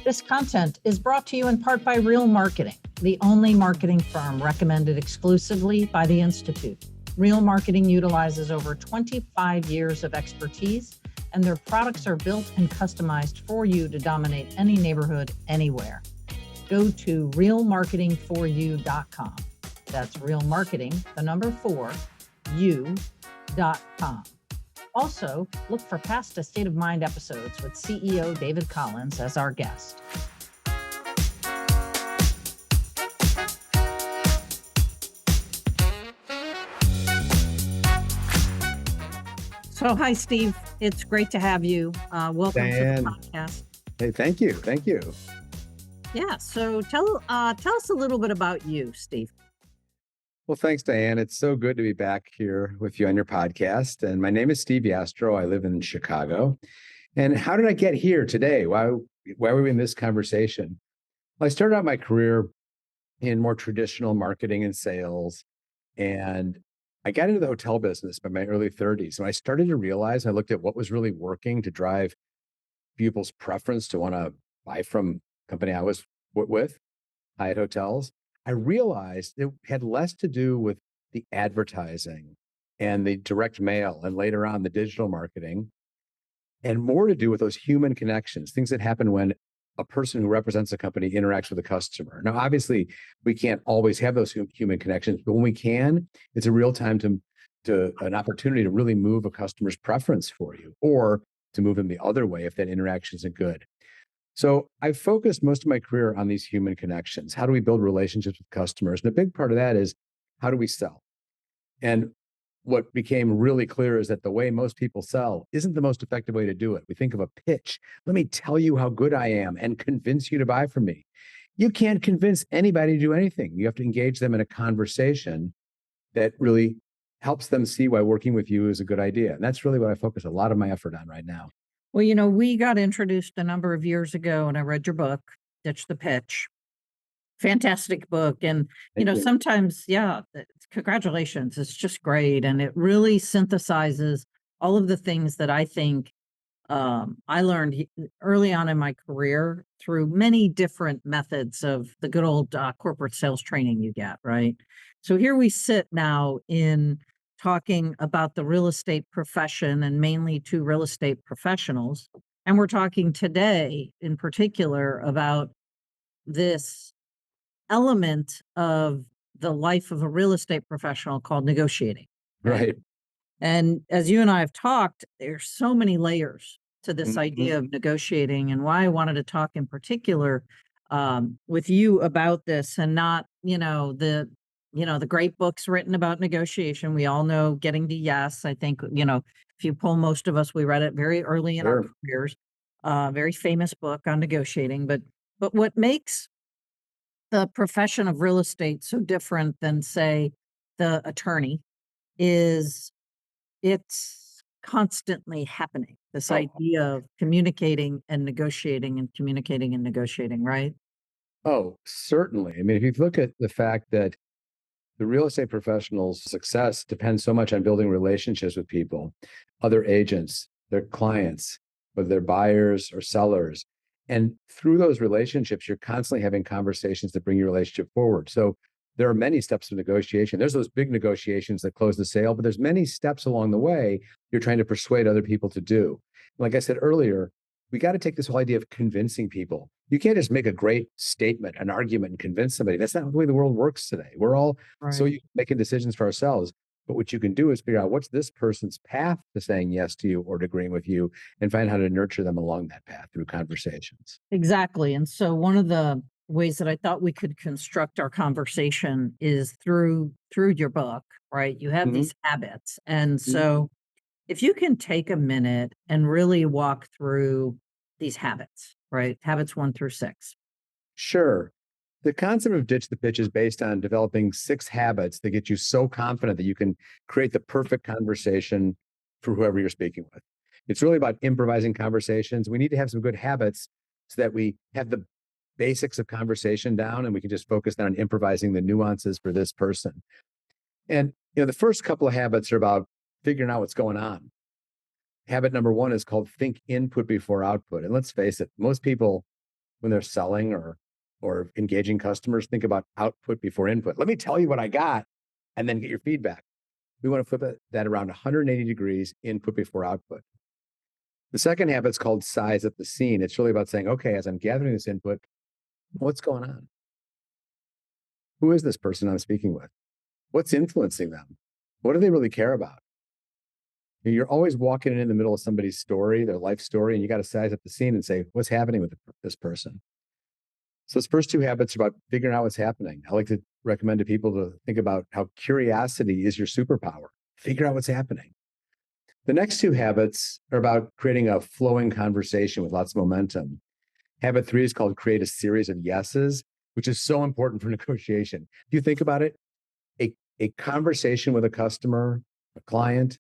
This content is brought to you in part by Real Marketing, the only marketing firm recommended exclusively by the Institute. Real Marketing utilizes over 25 years of expertise, and their products are built and customized for you to dominate any neighborhood, anywhere. Go to realmarketingforyou.com. That's Real Marketing, the number 4, you.com. Also, look for past A State of Mind episodes with CEO David Collins as our guest. So, hi, Steve. It's great to have you. Welcome Diane. to the podcast. Hey, thank you. Thank you. Yeah. So, tell us a little bit about you, Steve. Well, thanks, Diane. It's so good to be back here with you on your podcast. And my name is Steve Yastrow. I live in Chicago. And how did I get here today? Why were we in this conversation? Well, I started out my career in more traditional marketing and sales. And I got into the hotel business by my early 30s. And I started to realize, I looked at what was really working to drive people's preference to want to buy from the company I was with, Hyatt Hotels. I realized it had less to do with the advertising and the direct mail and later on the digital marketing, and more to do with those human connections, things that happen when a person who represents a company interacts with a customer. Now, obviously, we can't always have those human connections, but when we can, it's a real time to an opportunity to really move a customer's preference for you, or to move them the other way if that interaction isn't good. So I've focused most of my career on these human connections. How do we build relationships with customers? And a big part of that is, how do we sell? And what became really clear is that the way most people sell isn't the most effective way to do it. We think of a pitch. Let me tell you how good I am and convince you to buy from me. You can't convince anybody to do anything. You have to engage them in a conversation that really helps them see why working with you is a good idea. And that's really what I focus a lot of my effort on right now. Well, we got introduced a number of years ago, and I read your book, Ditch the Pitch. Fantastic book. And, Thank you. sometimes, congratulations. It's just great. And it really synthesizes all of the things that I think I learned early on in my career through many different methods of the good old corporate sales training you get, right? So here we sit now in talking about the real estate profession, and mainly to real estate professionals. And we're talking today in particular about this element of the life of a real estate professional called negotiating. Right. And as you and I have talked, there's so many layers to this idea of negotiating, and why I wanted to talk in particular with you about this, and not, the great books written about negotiation. We all know Getting to Yes. I think, if you pull most of us, we read it very early in our careers. Very famous book on negotiating. But what makes the profession of real estate so different than, say, the attorney is it's constantly happening. This idea of communicating and negotiating, right? Oh, certainly. I mean, if you look at the fact that the real estate professional's success depends so much on building relationships with people, other agents, their clients, whether they're buyers or sellers. And through those relationships, you're constantly having conversations that bring your relationship forward. So there are many steps of negotiation. There's those big negotiations that close the sale, but there's many steps along the way you're trying to persuade other people to do. Like I said earlier, we got to take this whole idea of convincing people. You can't just make a great statement, an argument, and convince somebody. That's not the way the world works today. We're all so used to making decisions for ourselves. But what you can do is figure out what's this person's path to saying yes to you or to agreeing with you, and find how to nurture them along that path through conversations. Exactly. And so one of the ways that I thought we could construct our conversation is through your book, right? You have these habits. And so if you can take a minute and really walk through these habits, right? Habits 1 through 6. Sure. The concept of Ditch the Pitch is based on developing 6 habits that get you so confident that you can create the perfect conversation for whoever you're speaking with. It's really about improvising conversations. We need to have some good habits so that we have the basics of conversation down, and we can just focus on improvising the nuances for this person. And the first couple of habits are about figuring out what's going on. Habit number 1 is called think input before output. And let's face it, most people when they're selling or engaging customers, think about output before input. Let me tell you what I got and then get your feedback. We want to flip that around 180 degrees, input before output. The second habit is called size up the scene. It's really about saying, okay, as I'm gathering this input, what's going on? Who is this person I'm speaking with? What's influencing them? What do they really care about? You're always walking in the middle of somebody's story, their life story, and you got to size up the scene and say, what's happening with this person? So those first two habits are about figuring out what's happening. I like to recommend to people to think about how curiosity is your superpower. Figure out what's happening. The next two habits are about creating a flowing conversation with lots of momentum. Habit 3 is called create a series of yeses, which is so important for negotiation. If you think about it, a conversation with a customer, a client,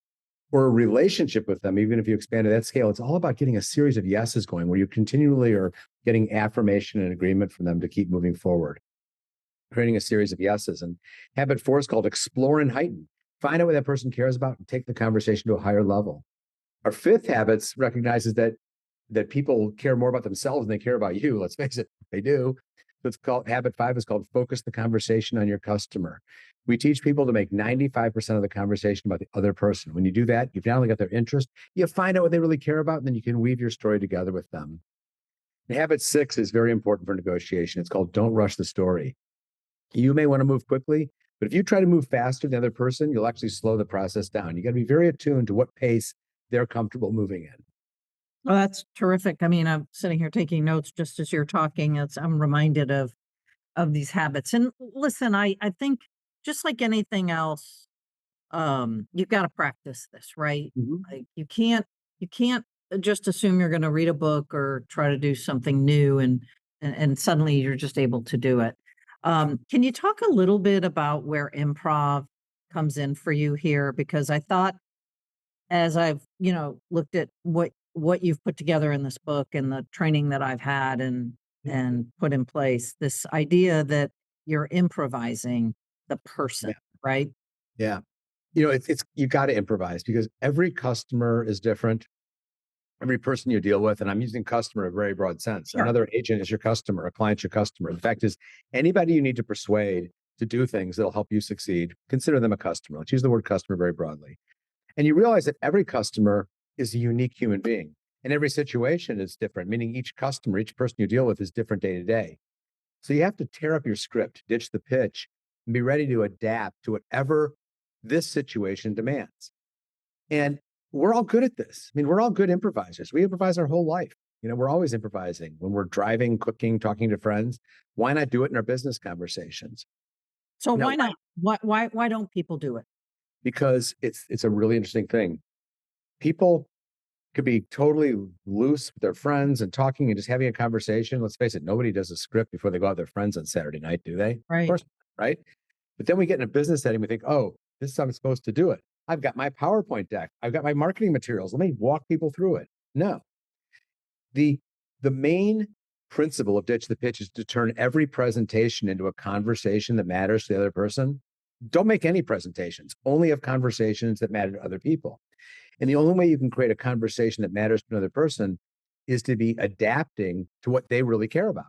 or a relationship with them, even if you expand to that scale, it's all about getting a series of yeses going where you continually are getting affirmation and agreement from them to keep moving forward, creating a series of yeses. And habit 4 is called explore and heighten. Find out what that person cares about and take the conversation to a higher level. Our fifth habits recognizes that people care more about themselves than they care about you. Let's face it, they do. So it's called habit 5 is called focus the conversation on your customer. We teach people to make 95% of the conversation about the other person. When you do that, you've not only got their interest, you find out what they really care about, and then you can weave your story together with them. And habit 6 is very important for negotiation. It's called don't rush the story. You may want to move quickly, but if you try to move faster than the other person, you'll actually slow the process down. You got to be very attuned to what pace they're comfortable moving in. Well, that's terrific. I mean, I'm sitting here taking notes just as you're talking. I'm reminded of these habits. And listen, I think just like anything else, you've got to practice this, right? Mhm. Like you can't just assume you're going to read a book or try to do something new and suddenly you're just able to do it. Can you talk a little bit about where improv comes in for you here? Because I thought as I've, looked at what you've put together in this book and the training that I've had and put in place, this idea that you're improvising the person, Yeah. right? Yeah. It's you got to improvise because every customer is different. Every person you deal with, and I'm using customer in a very broad sense. Sure. Another agent is your customer, a client's your customer. The fact is, anybody you need to persuade to do things that'll help you succeed, consider them a customer. Let's use the word customer very broadly. And you realize that every customer is a unique human being, and every situation is different, meaning each customer, each person you deal with is different day to day. So you have to tear up your script, ditch the pitch, and be ready to adapt to whatever this situation demands. And we're all good at this. I mean, we're all good improvisers. We improvise our whole life. We're always improvising when we're driving, cooking, talking to friends. Why not do it in our business conversations? So Now, why not? Why don't people do it? because it's a really interesting thing. People could be totally loose with their friends and talking and just having a conversation. Let's face it, nobody does a script before they go out with their friends on Saturday night, do they? Of Right. course, not, right? But then we get in a business setting, we think, oh, this is how I'm supposed to do it. I've got my PowerPoint deck. I've got my marketing materials. Let me walk people through it. No. The the main principle of ditch the pitch is to turn every presentation into a conversation that matters to the other person. Don't make any presentations. Only have conversations that matter to other people. And the only way you can create a conversation that matters to another person is to be adapting to what they really care about.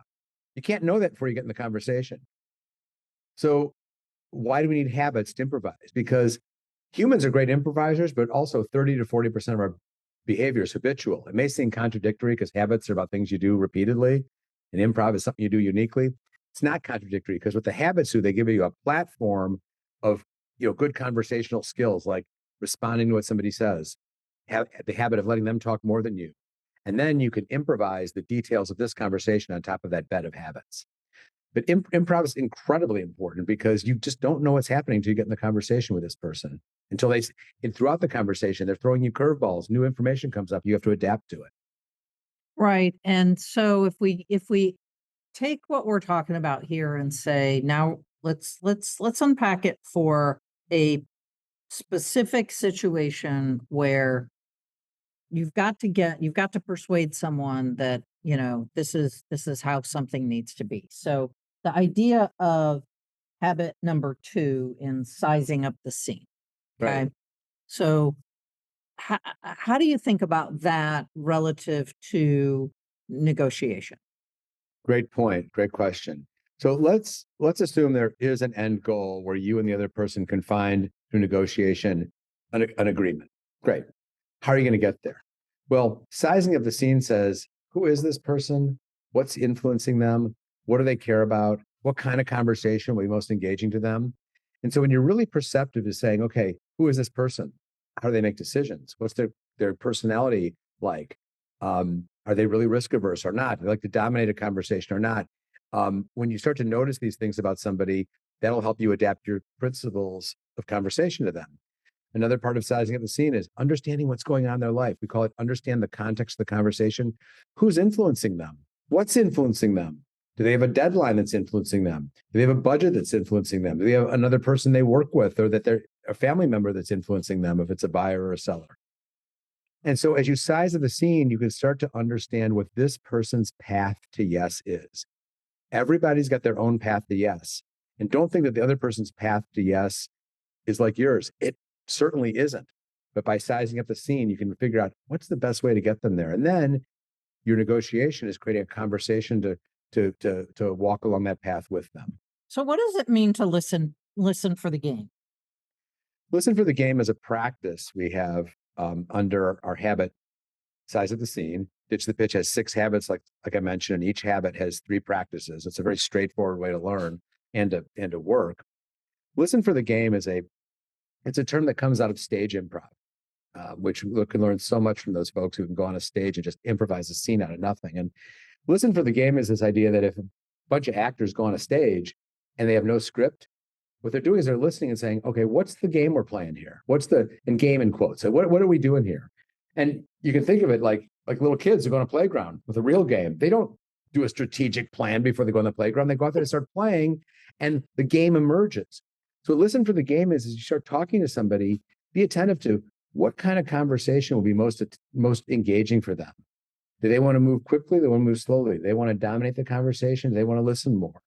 You can't know that before you get in the conversation. So why do we need habits to improvise? Because humans are great improvisers, but also 30 to 40% of our behavior is habitual. It may seem contradictory because habits are about things you do repeatedly, and improv is something you do uniquely. It's not contradictory because what the habits do, they give you a platform of good conversational skills like responding to what somebody says, have the habit of letting them talk more than you. And then you can improvise the details of this conversation on top of that bed of habits. But improv is incredibly important because you just don't know what's happening until you get in the conversation with this person. And throughout the conversation, they're throwing you curveballs, new information comes up, you have to adapt to it. Right. And so if we take what we're talking about here and say, now let's unpack it for a specific situation where you've got to persuade someone that, this is how something needs to be. So the idea of habit number 2 in sizing up the scene. Right. Okay. So how do you think about that relative to negotiation? Great point. Great question. So let's assume there is an end goal where you and the other person can find through negotiation an agreement. Great. How are you going to get there? Well, sizing of the scene says, who is this person? What's influencing them? What do they care about? What kind of conversation will be most engaging to them? And so when you're really perceptive to saying, okay, who is this person? How do they make decisions? What's their personality like? Are they really risk averse or not? Do they like to dominate a conversation or not? When you start to notice these things about somebody, that'll help you adapt your principles of conversation to them. Another part of sizing up the scene is understanding what's going on in their life. We call it understand the context of the conversation. Who's influencing them? What's influencing them? Do they have a deadline that's influencing them? Do they have a budget that's influencing them? Do they have another person they work with, or that they're a family member that's influencing them if it's a buyer or a seller? And so as you size of the scene, you can start to understand what this person's path to yes is. Everybody's got their own path to yes. And don't think that the other person's path to yes is like yours. It certainly isn't. But by sizing up the scene, you can figure out what's the best way to get them there. And then your negotiation is creating a conversation to walk along that path with them. So what does it mean to listen for the game? Listen for the game is a practice we have under our habit size of the scene. Ditch the Pitch has 6 habits, like I mentioned, and each habit has 3 practices. It's a very straightforward way to learn and to work. Listen for the game is it's a term that comes out of stage improv, which we can learn so much from those folks who can go on a stage and just improvise a scene out of nothing. And listen for the game is this idea that if a bunch of actors go on a stage and they have no script, what they're doing is they're listening and saying, okay, what's the game we're playing here? What's the game in quotes? So what are we doing here? And you can think of it like little kids who go on a playground with a real game. They don't do a strategic plan before they go on the playground. They go out there and start playing, and the game emerges. So listen for the game is as you start talking to somebody, be attentive to what kind of conversation will be most engaging for them. Do they want to move quickly? They want to move slowly. They want to dominate the conversation. They want to listen more.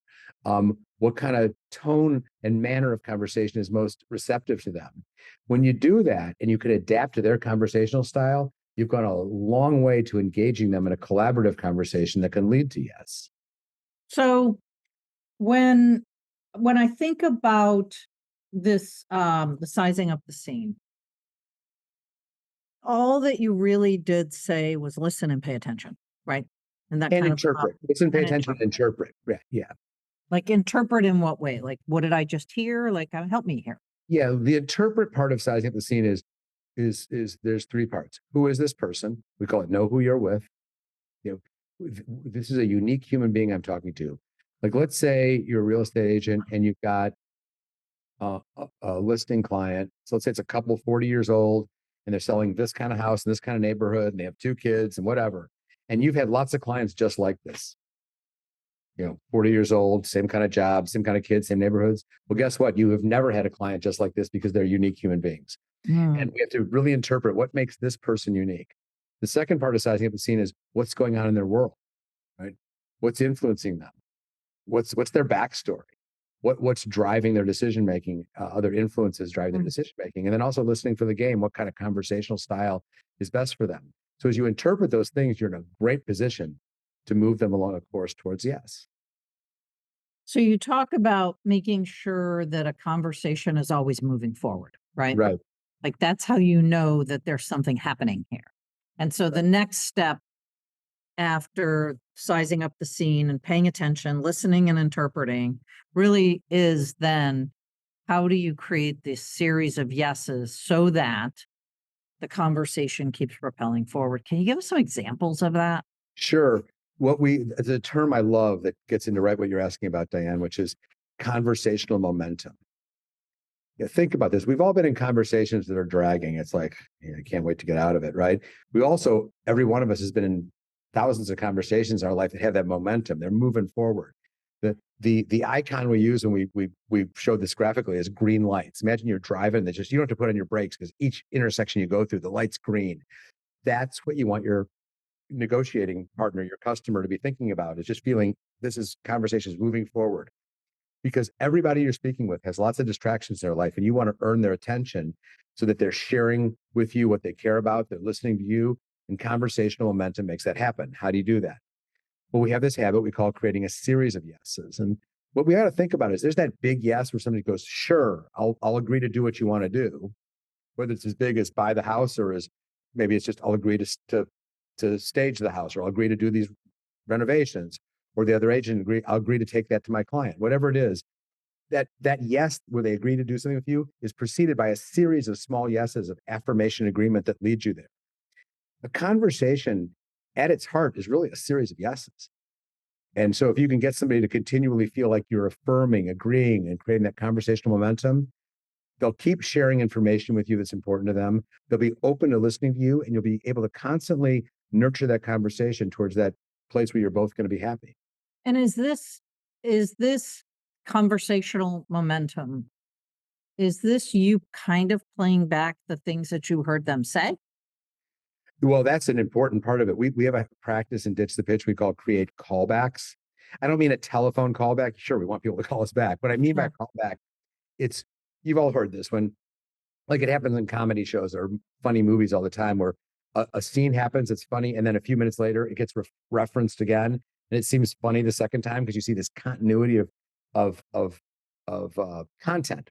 What kind of tone and manner of conversation is most receptive to them? When you do that and you can adapt to their conversational style, you've gone a long way to engaging them in a collaborative conversation that can lead to yes. So when I think about this, the sizing up the scene, all that you really did say was listen and pay attention, right? And that And kind interpret. Listen, pay and attention, interpret. Yeah. like interpret in what way? Like, what did I just hear? Like, help me here. Yeah. The interpret part of sizing up the scene is there's 3 parts. Who is this person? We call it know who you're with. You know, this is a unique human being I'm talking to. Like, let's say you're a real estate agent and you've got a listing client. So let's say it's a couple 40 years old and they're selling this kind of house in this kind of neighborhood and they have 2 kids and whatever. And you've had lots of clients just like this. 40 years old, same kind of job, same kind of kids, same neighborhoods. Well, guess what? You have never had a client just like this because they're unique human beings. And we have to really interpret what makes this person unique. The second part of sizing up the scene is what's going on in their world, right? What's influencing them? What's their backstory? What's driving their decision making? Other influences driving their decision making, and then also listening for the game. What kind of conversational style is best for them? So as you interpret those things, you're in a great position to move them along a course towards yes. So you talk about making sure that a conversation is always moving forward, right? Right. Like that's how you know that there's something happening here. And so the next step after sizing up the scene and paying attention, listening and interpreting really is then how do you create this series of yeses so that the conversation keeps propelling forward? Can you give us some examples of that? Sure. It's a term I love that gets into right what you're asking about, Diane, which is conversational momentum. Think about this. We've all been in conversations that are dragging. It's like, I can't wait to get out of it, right? Every one of us has been in thousands of conversations in our life that have that momentum. They're moving forward. The icon we use when we showed this graphically is green lights. Imagine you're driving, you don't have to put on your brakes because each intersection you go through, the light's green. That's what you want your negotiating partner, your customer, to be thinking about, is just feeling conversations moving forward. Because everybody you're speaking with has lots of distractions in their life, and you want to earn their attention so that they're sharing with you what they care about, they're listening to you, and conversational momentum makes that happen. How do you do that? Well, we have this habit we call creating a series of yeses. And what we got to think about is there's that big yes where somebody goes, sure, I'll agree to do what you want to do, whether it's as big as buy the house or as maybe it's just I'll agree to stage the house, or I'll agree to do these renovations, or the other agent I'll agree to take that to my client, whatever it is. That yes, where they agree to do something with you, is preceded by a series of small yeses of affirmation agreement that leads you there. A conversation at its heart is really a series of yeses. And so if you can get somebody to continually feel like you're affirming, agreeing, and creating that conversational momentum, they'll keep sharing information with you that's important to them. They'll be open to listening to you, and you'll be able to constantly nurture that conversation towards that place where you're both going to be happy. And is this conversational momentum, is this you kind of playing back the things that you heard them say? Well, that's an important part of it. We have a practice in Ditch the Pitch we call create callbacks. I don't mean a telephone callback. Sure, we want people to call us back. What I mean by Sure. callback, it's, you've all heard this when, like, it happens in comedy shows or funny movies all the time, where a scene happens, it's funny, and then a few minutes later it gets referenced again, and it seems funny the second time because you see this continuity of of content.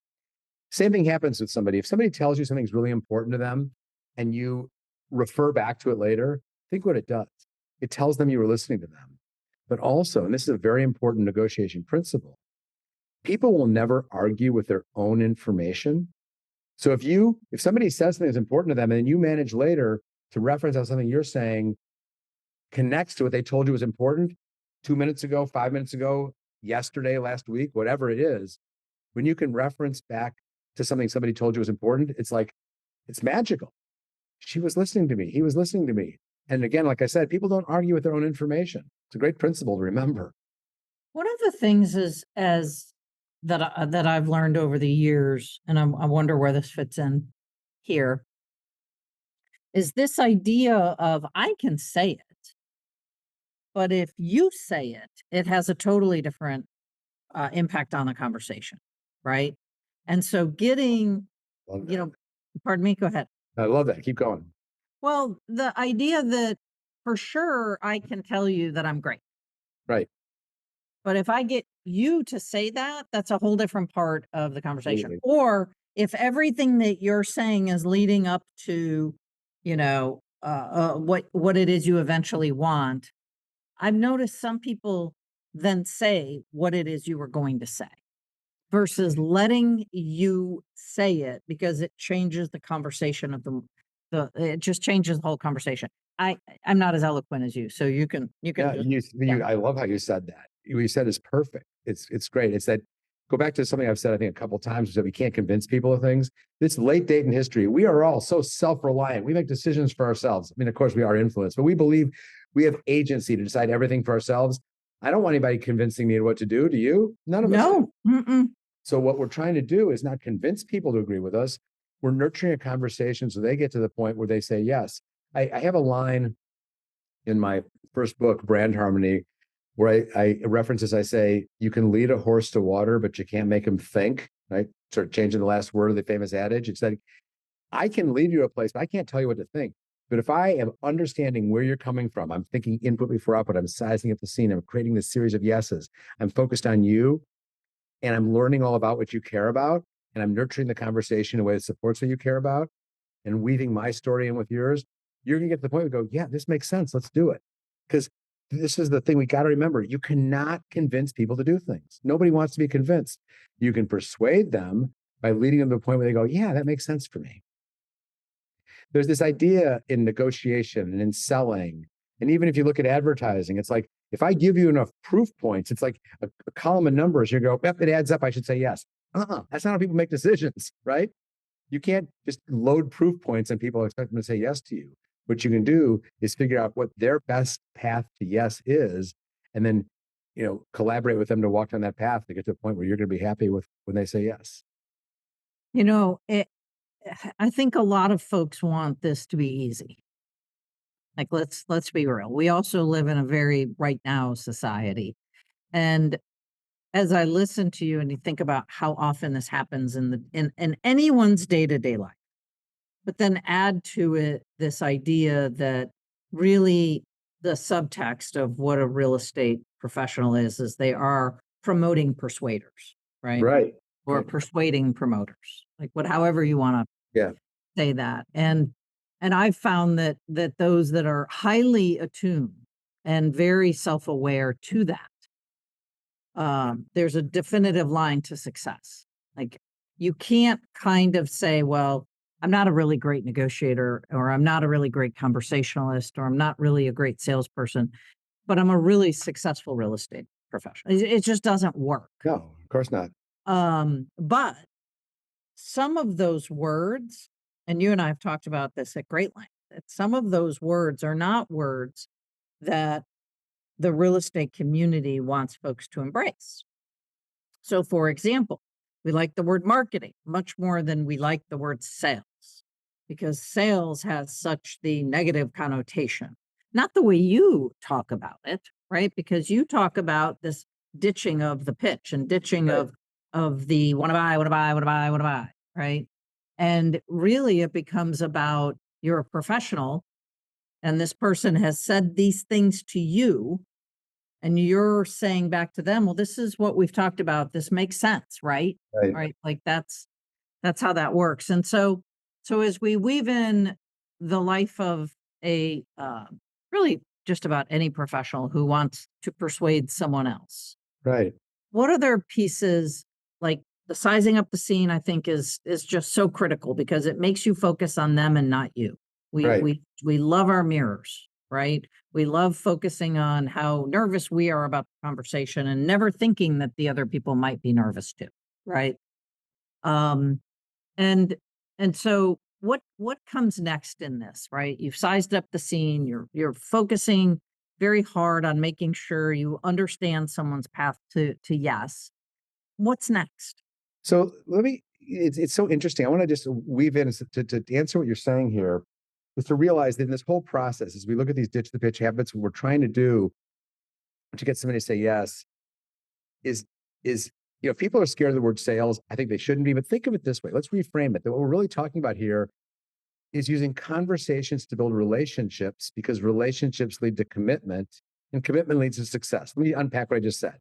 Same thing happens with somebody. If somebody tells you something's really important to them and you refer back to it later, think what it does. It tells them you were listening to them. But also, and this is a very important negotiation principle, people will never argue with their own information. So if somebody says something that's important to them and then you manage later to reference how something you're saying connects to what they told you was important 2 minutes ago, 5 minutes ago, yesterday, last week, whatever it is, when you can reference back to something somebody told you was important, it's like, it's magical. She was listening to me. He was listening to me. And again, like I said, people don't argue with their own information. It's a great principle to remember. One of the things is as that I've learned over the years, and I wonder where this fits in here, is this idea of I can say it, but if you say it, it has a totally different impact on the conversation, right? And so getting, Love you that. know, pardon me, go ahead. I love that. Keep going. Well, the idea that for sure I can tell you that I'm great. Right. But if I get you to say that, that's a whole different part of the conversation. Absolutely. Or if everything that you're saying is leading up to, what it is you eventually want, I've noticed some people then say what it is you were going to say versus letting you say it because it changes the conversation of the it just changes the whole conversation. I'm not as eloquent as you, so you can Yeah, just yeah. I love how you said that. What you said is perfect. It's great. It's that, go back to something I've said I think a couple of times, is that we can't convince people of things. This late date in history, we are all so self-reliant. We make decisions for ourselves. I mean, of course, we are influenced, but we believe we have agency to decide everything for ourselves. I don't want anybody convincing me what to do. Do you? None of us do. No, mm-mm. So what we're trying to do is not convince people to agree with us. We're nurturing a conversation so they get to the point where they say yes. I have a line in my first book, Brand Harmony, where I references, I say, you can lead a horse to water, but you can't make him think, right? Sort of changing the last word of the famous adage. It's that I can lead you to a place, but I can't tell you what to think. But if I am understanding where you're coming from, I'm thinking input before output, I'm sizing up the scene, I'm creating this series of yeses, I'm focused on you, and I'm learning all about what you care about, and I'm nurturing the conversation in a way that supports what you care about, and weaving my story in with yours, you're going to get to the point where you go, yeah, this makes sense. Let's do it. Because this is the thing we got to remember. You cannot convince people to do things. Nobody wants to be convinced. You can persuade them by leading them to a point where they go, yeah, that makes sense for me. There's this idea in negotiation and in selling. And even if you look at advertising, it's like, if I give you enough proof points, it's like a column of numbers. You go, yep, it adds up. I should say yes. That's not how people make decisions, right? You can't just load proof points and people expect them to say yes to you. What you can do is figure out what their best path to yes is, and then, collaborate with them to walk down that path to get to a point where you're going to be happy with when they say yes. I think a lot of folks want this to be easy. Like, let's be real. We also live in a very right now society. And as I listen to you and you think about how often this happens in anyone's day-to-day life, but then add to it this idea that really the subtext of what a real estate professional is they are promoting persuaders, right? Right. Or Right. persuading promoters, like however you want to Yeah. say that. And I've found that those that are highly attuned and very self-aware to that, there's a definitive line to success. Like, you can't kind of say, well, I'm not a really great negotiator, or I'm not a really great conversationalist, or I'm not really a great salesperson, but I'm a really successful real estate professional. It just doesn't work. No, of course not. But some of those words, and you and I have talked about this at great length, that some of those words are not words that the real estate community wants folks to embrace. So, for example, we like the word marketing much more than we like the word sales, because sales has such the negative connotation, not the way you talk about it, right? Because you talk about this ditching of the pitch and ditching Right. of the want to buy, want to buy, want to buy, want to buy, right? And really, it becomes about, you're a professional, and this person has said these things to you, and you're saying back to them, well, this is what we've talked about. This makes sense, right? Right. Right. Like, that's how that works. And so as we weave in the life of a really just about any professional who wants to persuade someone else, Right. what other pieces, like the sizing up the scene, I think is just so critical, because it makes you focus on them and not you. We Right. we love our mirrors, right? We love focusing on how nervous we are about the conversation and never thinking that the other people might be nervous too, right? Um, and and so what comes next in this, right? You've sized up the scene, you're focusing very hard on making sure you understand someone's path to yes. What's next? So it's so interesting. I want to just weave in to answer what you're saying here, is to realize that in this whole process, as we look at these ditch the pitch habits, what we're trying to do to get somebody to say yes is, people are scared of the word sales. I think they shouldn't be, but think of it this way. Let's reframe it. That what we're really talking about here is using conversations to build relationships, because relationships lead to commitment, and commitment leads to success. Let me unpack what I just said.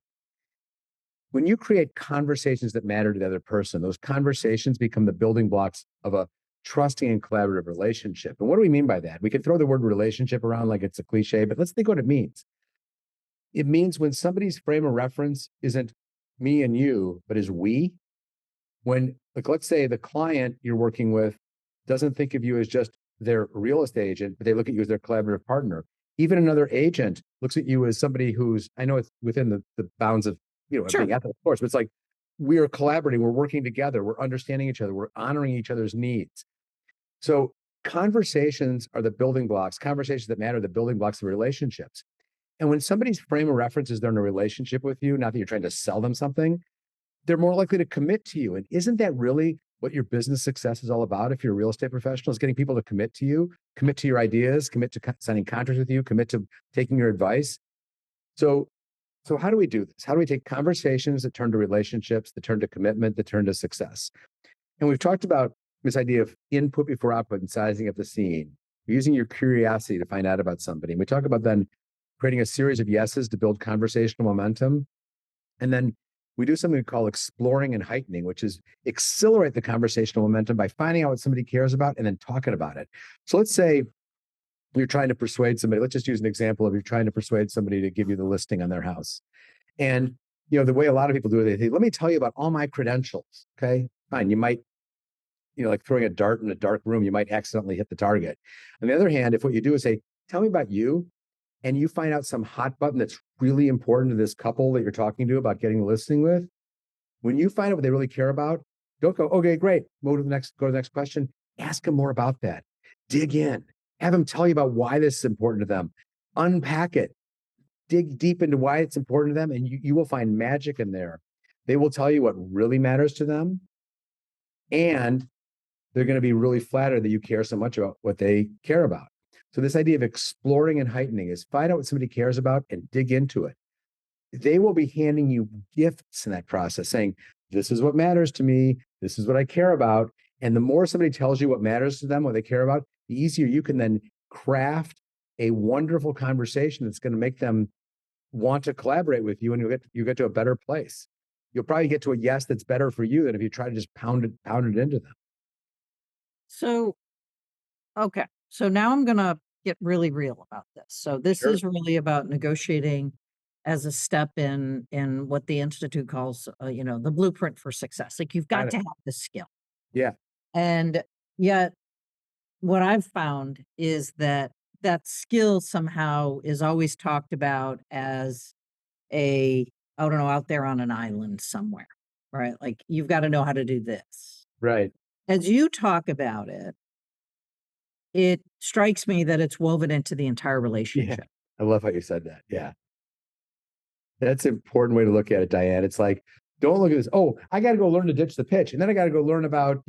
When you create conversations that matter to the other person, those conversations become the building blocks of a trusting and collaborative relationship. And what do we mean by that? We can throw the word relationship around like it's a cliche, but let's think what it means. It means when somebody's frame of reference isn't me and you, but is we. When, like, let's say the client you're working with doesn't think of you as just their real estate agent, but they look at you as their collaborative partner. Even another agent looks at you as somebody who's, I know it's within the bounds of, Sure. being ethical, of course, but it's like, we are collaborating, we're working together, we're understanding each other, we're honoring each other's needs. So conversations are the building blocks, conversations that matter, the building blocks of relationships. And when somebody's frame of reference is they're in a relationship with you, not that you're trying to sell them something, they're more likely to commit to you. And isn't that really what your business success is all about? If you're a real estate professional, is getting people to commit to you, commit to your ideas, commit to signing contracts with you, commit to taking your advice. So how do we do this? How do we take conversations that turn to relationships, that turn to commitment, that turn to success? And we've talked about this idea of input before output and sizing up the scene, using your curiosity to find out about somebody. And we talk about then creating a series of yeses to build conversational momentum. And then we do something we call exploring and heightening, which is accelerate the conversational momentum by finding out what somebody cares about and then talking about it. So let's say you're trying to persuade somebody. Let's just use an example of you're trying to persuade somebody to give you the listing on their house. And the way a lot of people do it, they say, let me tell you about all my credentials. Okay, fine. You might, like throwing a dart in a dark room, you might accidentally hit the target. On the other hand, if what you do is say, tell me about you, and you find out some hot button that's really important to this couple that you're talking to about getting a listing with, when you find out what they really care about, don't go, okay, great, go to the next question. Ask them more about that. Dig in. Have them tell you about why this is important to them. Unpack it. Dig deep into why it's important to them, and you will find magic in there. They will tell you what really matters to them, and they're going to be really flattered that you care so much about what they care about. So this idea of exploring and heightening is find out what somebody cares about and dig into it. They will be handing you gifts in that process, saying, this is what matters to me. This is what I care about. And the more somebody tells you what matters to them, what they care about, the easier you can then craft a wonderful conversation that's going to make them want to collaborate with you, and you get to a better place. You'll probably get to a yes that's better for you than if you try to just pound it into them. So, okay. So now I'm going to get really real about this. So this Sure. is really about negotiating as a step in what the Institute calls, the blueprint for success. Like you've Got got it. to have this skill. Yeah. And yet what I've found is that that skill somehow is always talked about as I don't know, out there on an island somewhere, right? Like you've got to know how to do this. Right. As you talk about it, it strikes me that it's woven into the entire Yeah. relationship. I love how you said that. Yeah. That's an important way to look at it, Diane. It's like, don't look at this. Oh, I got to go learn to ditch the pitch. And then I got to go learn about,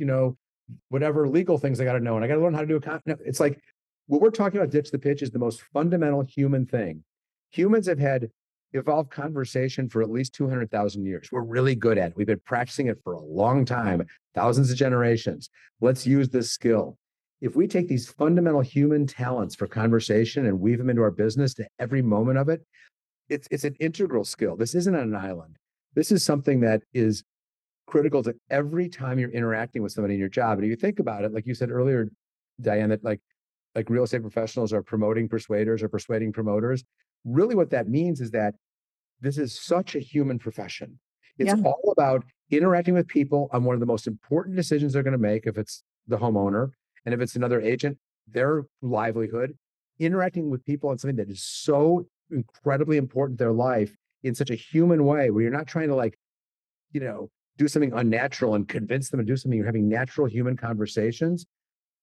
whatever legal things I got to know. And I got to learn how to do no, it's like what we're talking about, ditch the pitch, is the most fundamental human thing. Humans have had evolved conversation for at least 200,000 years. We're really good at it. We've been practicing it for a long time, thousands of generations. Let's use this skill. If we take these fundamental human talents for conversation and weave them into our business to every moment of it, it's an integral skill. This isn't an island. This is something that is critical to every time you're interacting with somebody in your job. And if you think about it, like you said earlier, Diane, that like real estate professionals are promoting persuaders or persuading promoters. Really what that means is that this is such a human profession. It's Yeah. all about interacting with people on one of the most important decisions they're going to make, if it's the homeowner, and if it's another agent, their livelihood, interacting with people on something that is so incredibly important in their life in such a human way, where you're not trying to do something unnatural and convince them to do something. You're having natural human conversations.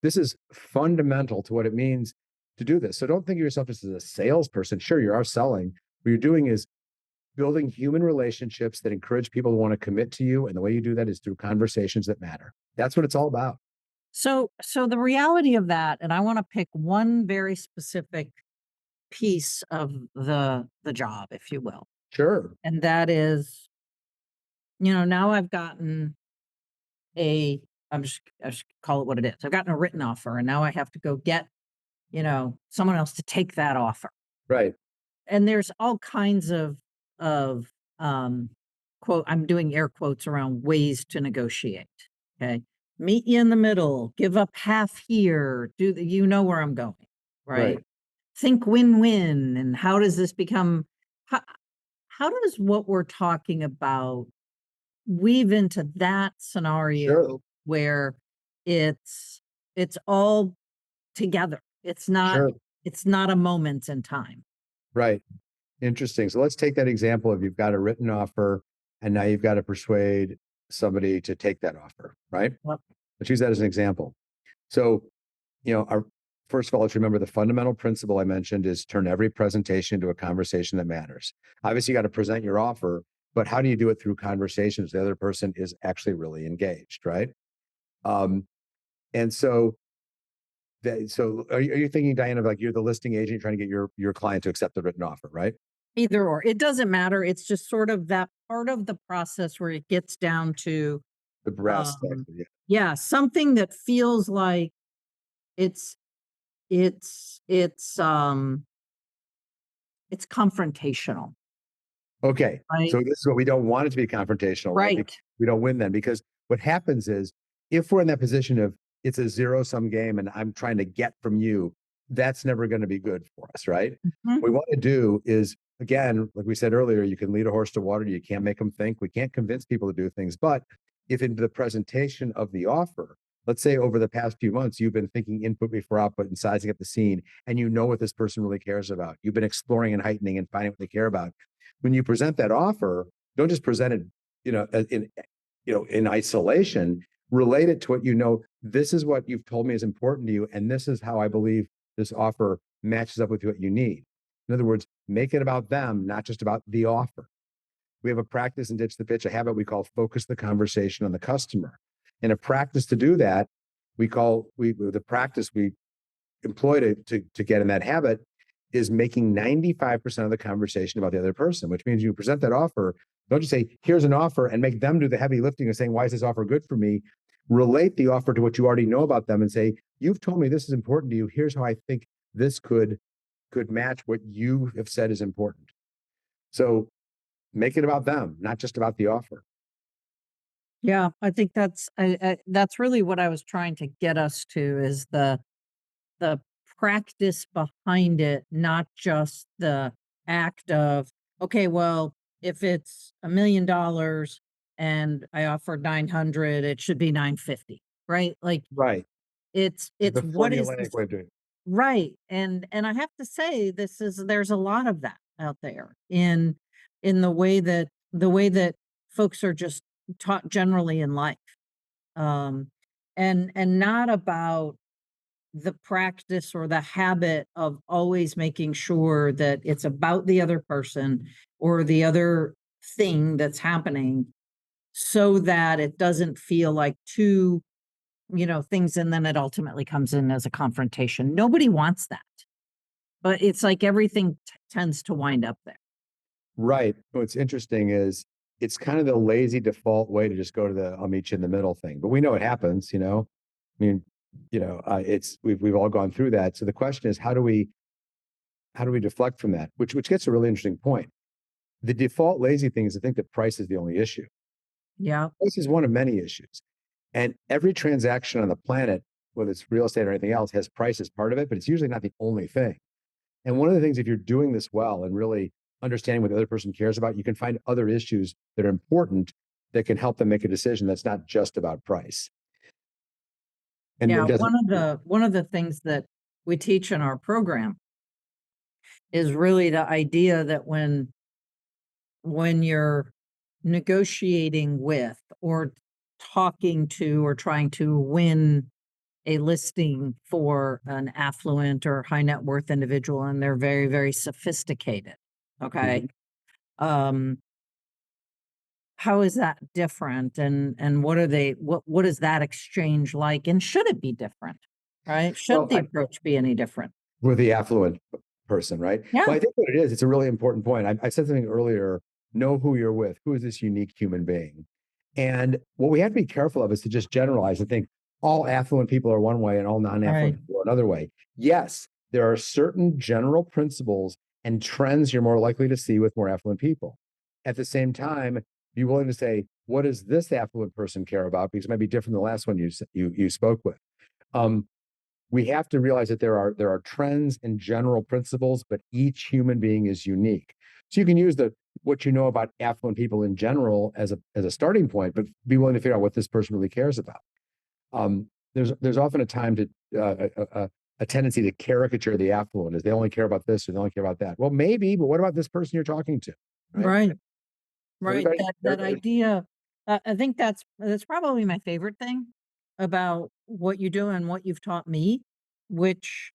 This is fundamental to what it means to do this. So don't think of yourself just as a salesperson. Sure, you are selling. What you're doing is building human relationships that encourage people to want to commit to you. And the way you do that is through conversations that matter. That's what it's all about. So the reality of that, and I want to pick one very specific piece of the job, if you will. Sure. And that is, now I've gotten I just call it what it is. I've gotten a written offer and now I have to go get, someone else to take that offer. Right. And there's all kinds of um quote, I'm doing air quotes around ways to negotiate. Okay. Meet you in the middle, give up half here, you know where I'm going, right? Right. Think win-win. And how does this become how, how does what we're talking about weave into that scenario Sure. where it's all together? Sure. It's not a moment in time. Right. Interesting. So let's take that example of you've got a written offer and now you've got to persuade somebody to take that offer, right? Well, Let's use that as an example. So, first of all, let's remember the fundamental principle I mentioned is turn every presentation into a conversation that matters. Obviously, you got to present your offer, but how do you do it through conversations? The other person is actually really engaged, right? And so, are you thinking, Diane, of like you're the listing agent trying to get your client to accept the written offer, right? either or, it doesn't matter. It's just sort of that part of the process where it gets down to The brass tacks, um yeah. yeah, something that feels like it's it's it's um it's confrontational, Okay, right? so this is what we don't want it to be confrontational, right? Right. We don't win then, because what happens is if we're in that position of it's a zero-sum game and I'm trying to get from you, that's never going to be good for us, right? Mhm. What we want to do is, again, like we said earlier, you can lead a horse to water, you can't make them think. We can't convince people to do things. But if in the presentation of the offer, let's say over the past few months, you've been thinking input before output and sizing up the scene, and you know what this person really cares about. You've been exploring and heightening and finding what they care about. When you present that offer, don't just present it, in isolation. Relate it to what you know. This is what you've told me is important to you, and this is how I believe this offer matches up with what you need. In other words, make it about them, not just about the offer. We have a practice in Ditch the Pitch, a habit we call focus the conversation on the customer. And a practice to do that, we employ to get in that habit is making 95% of the conversation about the other person, which means you present that offer. Don't just say, here's an offer and make them do the heavy lifting of saying, why is this offer good for me? Relate the offer to what you already know about them and say, you've told me this is important to you. Here's how I think this could could match what you have said is important. So make it about them, not just about the offer. Yeah, I think that's really what I was trying to get us to, is the practice behind it, not just the act of, okay, well, if it's $1 million and I offered 900, it should be 950, right? Like Right. it's The what is formulaic this, way of doing it. right? And I have to say, there's a lot of that out there in the way that folks are just taught generally in life. Um and not about the practice or the habit of always making sure that it's about the other person or the other thing that's happening, so that it doesn't feel like two, things, and then it ultimately comes in as a confrontation. Nobody wants that, but it's like everything tends to wind up there. Right. What's interesting is it's kind of the lazy default way to just go to the I'll meet you in the middle thing. But we know it happens, you know. I mean, it's we've all gone through that. So the question is, how do we deflect from that? Which gets a really interesting point. The default lazy thing is to think that price is the only issue. Yeah. Price is one of many issues. And every transaction on the planet, whether it's real estate or anything else, has price as part of it, but it's usually not the only thing. And one of the things, if you're doing this well and really understanding what the other person cares about, you can find other issues that are important that can help them make a decision that's not just about price. And Yeah, it doesn't, one of the things that we teach in our program is really the idea that when you're negotiating with or talking to or trying to win a listing for an affluent or high net worth individual, and they're very, very sophisticated. Okay. Mhm. Um, how is that different? And what is that exchange like? And should it be different? Right? Well, Should the approach be any different? with the affluent person, right? Yeah. Well, I think what it is, it's a really important point. I said something earlier, know who you're with. Who is this unique human being? And what we have to be careful of is to just generalize and think all affluent people are one way and all non-affluent Right. people are another way. Yes, there are certain general principles and trends you're more likely to see with more affluent people. At the same time, be willing to say, what does this affluent person care about? Because it might be different than the last one you spoke with. Um, we have to realize that there are trends and general principles, but each human being is unique. So you can use the what you know about affluent people in general as a starting point, but be willing to figure out what this person really cares about. There's often a time to a tendency to caricature the affluent, as they only care about this or they only care about that. Well, maybe, but what about this person you're talking to, right? Right. Right. Everybody, That everybody, idea, I think that's probably my favorite thing about what you do and what you've taught me, which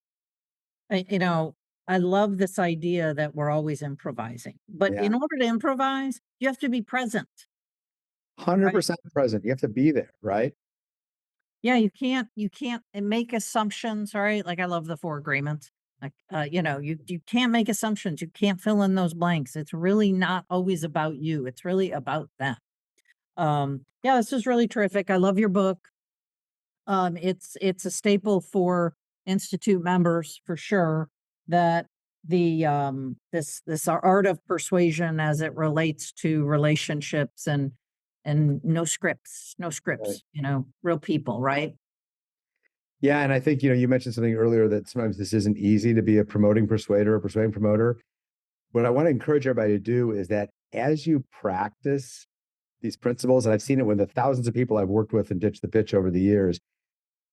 I, you know, I love this idea that we're always improvising. But yeah, in order to improvise, you have to be present, right? 100% present. You have to be there, right? Yeah, you can't make assumptions, right? Like I love the four agreements. Like you can't make assumptions. You can't fill in those blanks. It's really not always about you. It's really about them. Yeah, this is really terrific. I love your book. It's a staple for institute members for sure. That this art of persuasion as it relates to relationships and no Right. scripts, real people, right? Yeah, and I think you mentioned something earlier that sometimes this isn't easy to be a promoting persuader or persuading promoter. What I want to encourage everybody to do is that as you practice these principles, and I've seen it with the thousands of people I've worked with and ditched the pitch over the years,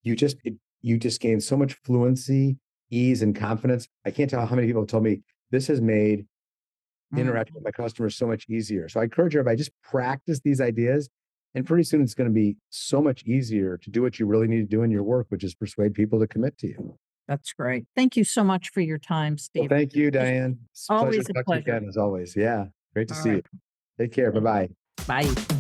you just gain so much fluency, ease, and confidence. I can't tell how many people have told me this has made Mm, interacting with my customers so much easier. So I encourage everybody, just practice these ideas. And pretty soon it's going to be so much easier to do what you really need to do in your work, which is persuade people to commit to you. that's great. Thank you so much for your time, Well, Steve. thank you, Just Diane. It's a pleasure always to a talk to you pleasure. again, as always. Yeah, great to All see you. right. Take care. Bye bye. Bye.